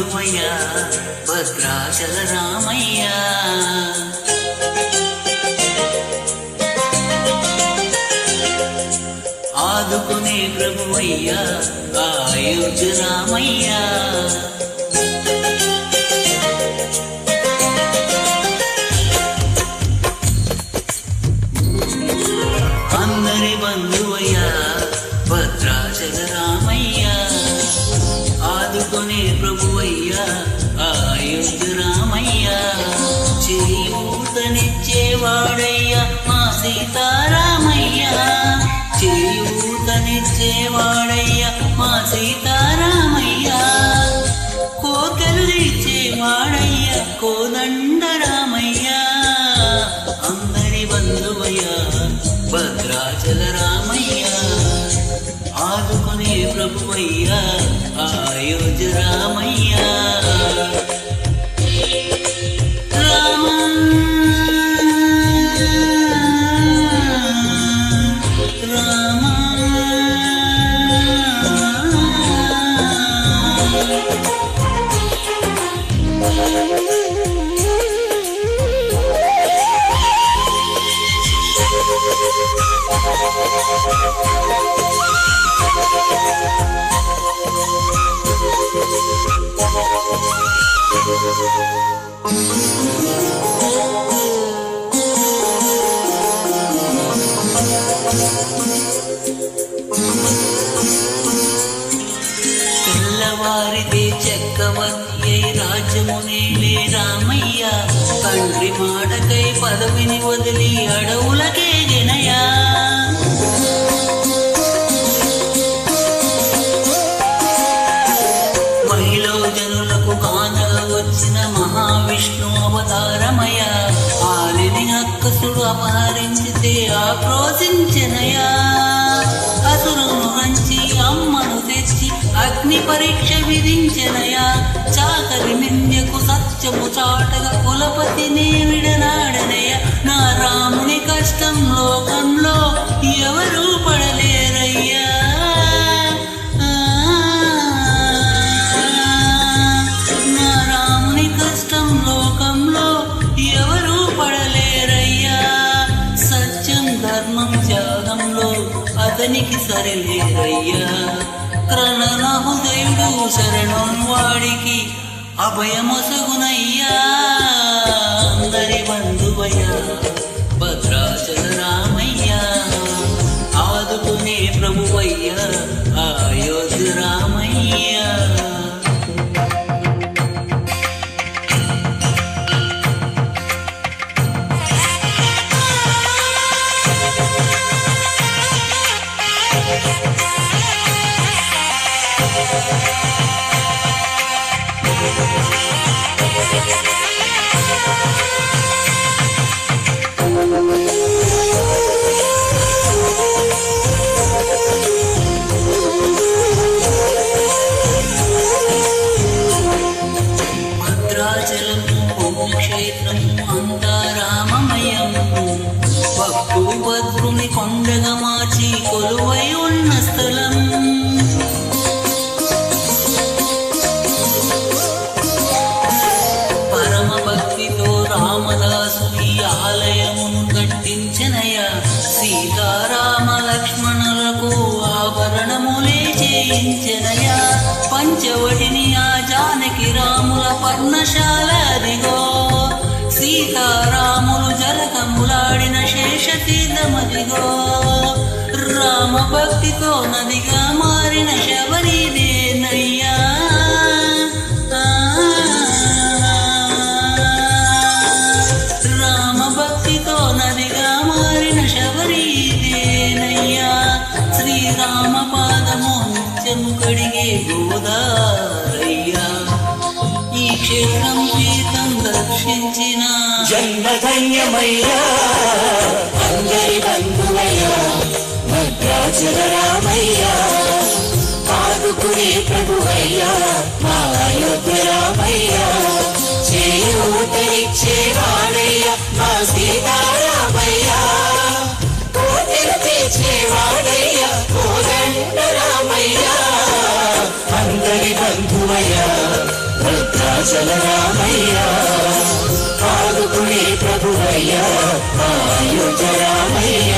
బంధువయ్యా భద్రాచల రామయ్య. ఆదుకునే ప్రభువయ్యా అయోధ్య రామయ్య. అందరి బంధువయ్యా భద్రాచల రామయ్య. ఆదుకునే ప్రభువయ్యా అయోధ్య రామయ్య. చేయూతనిచ్చేవాడయ్యా మా సీతారామయ్య. చేయూతనిచ్చేవాడయ్యా మా సీతారామయ్య. కోకలు ఇచ్చేవాడయ్యా కోదండ రామయ్య. అందరి బంధువయ్యా భద్రాచల రామయ్య. ఆదుకునే ప్రభువయ్యా అయోధ్య రామయ్య. తెల్లవారితే చక్రవర్తి రాజ్యమునేలే రామయ్య. తండ్రి మాటకై పదవిని వదిలి అడవులకే జనయా. మహిళ జనులకు కానగా వచ్చిన మహావిష్ణు అవతారమయ. ఆలిని అక్కసుడు అపహరించితే ఆక్రోశించనయా. అసురును రంచి అమ్మను తెచ్చి అగ్ని పరీక్ష విధించనయా. చాకరి మింద్యకు సత్యము చాటగా కులపతిని విడనాడనయ. నా రాముని కష్టం లోకంలో ఎవరూ పడలేరయ్యా. నా రాముని కష్టం లోకంలో ఎవరూ పడలేరయ్యా. సత్యం ధర్మం త్యాగంలో అతనికి సరిలేరయ్యా. క్రణహృదయుడు శరణం వాడికి అభయమొసగునయ్యా. అందరి బంధువయ్యా భద్రాచల రామయ్య. ఆదుకునే ప్రభువయ్యా అయోధ్య రామయ్య. పుణ్యక్షేత్రం అంతా రామమయం. భక్తు భద్రుని కొండగా మార్చి కొలువై ఉన్న స్థలం. పరమ భక్తితో రామదాసుని ఆలయమును కట్టించనయా. సీతారామ లక్ష్మణులకు ఆభరణములే చేయించనయా. పంచవటిని ఆ జానకి రాముల పర్ణశాల అదిగో. సీతారాములు జలకములాడిన శేషతీర్థమదిగో. రామ భక్తితో నదిగా మారిన శబరిదేనయ్యా. రామ భక్తితో నదిగా మారిన శబరిదేనయ్యా. శ్రీరామ పాదము నిత్యము కడిగే గోదారయ్యా. ఈ క్షేత్రం తీర్థం దర్శించిన జన్మధన్యమయ్యా. అందరి బంధువయ్యా భద్రాచల రామయ్య. ఆదుకునే ప్రభువయ్యా మా అయోధ్య రామయ్య. చేయూతనిచ్చేవాడయ్యా మా సీతారామయ్య. కోటెలు తీర్చేవాడయ్యా కోదండ రామయ్య. అందరి బంధువయ్యా ఆశల రామయ్య ఆదుకునే ప్రభువయ్య మా అయోధ్య రామయ్య